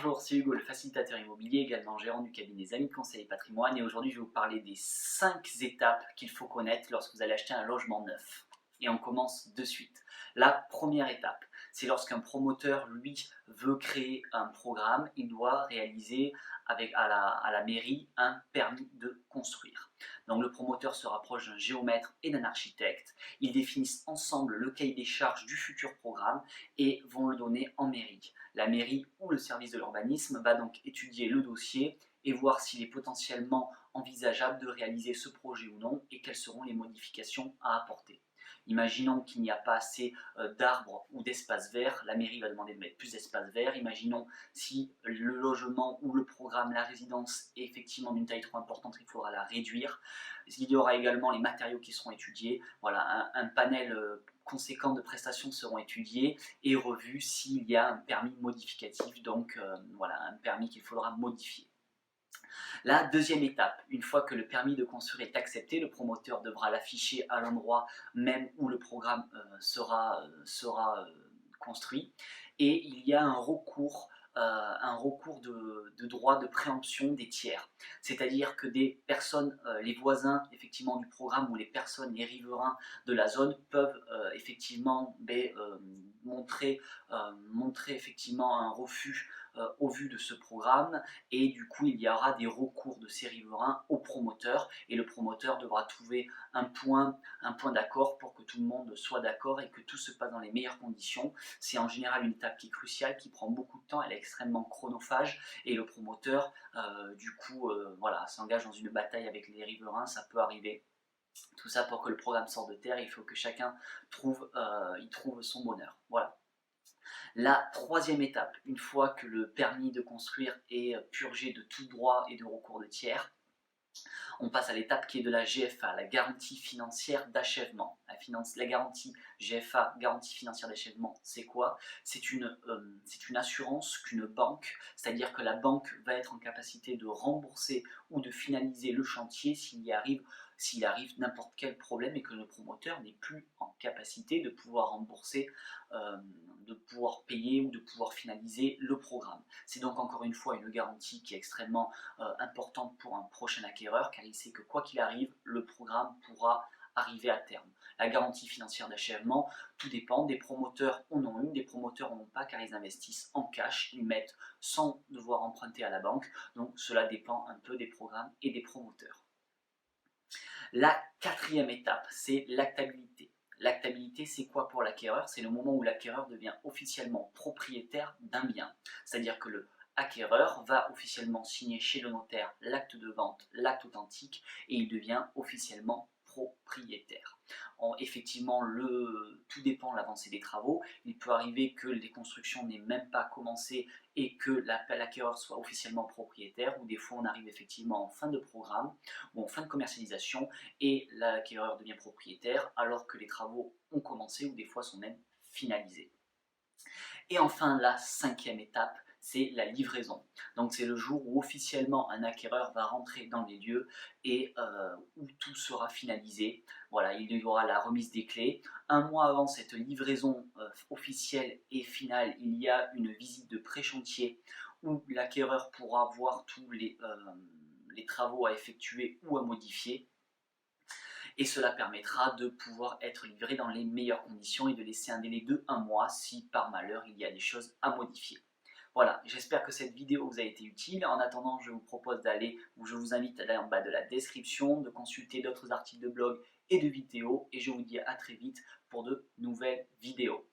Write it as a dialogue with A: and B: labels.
A: Bonjour, c'est Hugo, le facilitateur immobilier, également gérant du cabinet des Amis de Conseil et Patrimoine. Et aujourd'hui, je vais vous parler des 5 étapes qu'il faut connaître lorsque vous allez acheter un logement neuf. Et on commence de suite. La première étape, c'est lorsqu'un promoteur, lui, veut créer un programme, il doit réaliser à la mairie un permis de construire. Donc le promoteur se rapproche d'un géomètre et d'un architecte. Ils définissent ensemble le cahier des charges du futur programme et vont le donner en mairie. La mairie ou le service de l'urbanisme va donc étudier le dossier et voir s'il est potentiellement envisageable de réaliser ce projet ou non et quelles seront les modifications à apporter. Imaginons qu'il n'y a pas assez d'arbres ou d'espaces verts, la mairie va demander de mettre plus d'espaces verts. Imaginons si le logement ou le programme, la résidence est effectivement d'une taille trop importante, il faudra la réduire. Il y aura également les matériaux qui seront étudiés. Voilà, un panel conséquent de prestations seront étudiés et revus s'il y a un permis modificatif, donc voilà, un permis qu'il faudra modifier. La deuxième étape, une fois que le permis de construire est accepté, le promoteur devra l'afficher à l'endroit même où le programme sera construit. Et il y a un recours de droit de préemption des tiers. C'est-à-dire que des personnes, les voisins effectivement du programme ou les personnes, les riverains de la zone peuvent effectivement montrer effectivement un refus au vu de ce programme, et du coup il y aura des recours de ces riverains au promoteur et le promoteur devra trouver un point d'accord pour que tout le monde soit d'accord et que tout se passe dans les meilleures conditions. C'est en général une étape qui est cruciale, qui prend beaucoup de temps, elle est extrêmement chronophage et le promoteur voilà, s'engage dans une bataille avec les riverains, ça peut arriver. Tout ça pour que le programme sorte de terre, il faut que chacun trouve son bonheur. Voilà. La troisième étape, une fois que le permis de construire est purgé de tout droit et de recours de tiers, on passe à l'étape qui est de la GFA, la garantie financière d'achèvement. La garantie GFA, garantie financière d'achèvement, c'est quoi? C'est une assurance qu'une banque, c'est-à-dire que la banque va être en capacité de rembourser ou de finaliser le chantier s'il arrive n'importe quel problème et que le promoteur n'est plus en capacité de pouvoir rembourser, de pouvoir payer ou de pouvoir finaliser le programme. C'est donc encore une fois une garantie qui est extrêmement importante pour un prochain acquéreur, car il sait que quoi qu'il arrive, le programme pourra arriver à terme. La garantie financière d'achèvement, tout dépend, des promoteurs en ont une, des promoteurs en ont pas, car ils investissent en cash, ils mettent sans devoir emprunter à la banque, donc cela dépend un peu des programmes et des promoteurs. La quatrième étape, c'est l'actabilité. L'actabilité, c'est quoi pour l'acquéreur? C'est le moment où l'acquéreur devient officiellement propriétaire d'un bien. C'est-à-dire que le acquéreur va officiellement signer chez le notaire l'acte de vente, l'acte authentique, et il devient officiellement propriétaire. Effectivement, tout dépend de l'avancée des travaux. Il peut arriver que les constructions n'aient même pas commencé et que l'acquéreur soit officiellement propriétaire, ou des fois on arrive effectivement en fin de programme ou en fin de commercialisation et l'acquéreur devient propriétaire alors que les travaux ont commencé ou des fois sont même finalisés. Et enfin, la cinquième étape, c'est la livraison. Donc c'est le jour où officiellement un acquéreur va rentrer dans les lieux et où tout sera finalisé. Voilà, il y aura la remise des clés. Un mois avant cette livraison officielle et finale, il y a une visite de pré-chantier où l'acquéreur pourra voir tous les travaux à effectuer ou à modifier. Et cela permettra de pouvoir être livré dans les meilleures conditions et de laisser un délai de 1 mois si par malheur il y a des choses à modifier. Voilà, j'espère que cette vidéo vous a été utile. En attendant, je vous invite à aller en bas de la description, de consulter d'autres articles de blog et de vidéos, et je vous dis à très vite pour de nouvelles vidéos.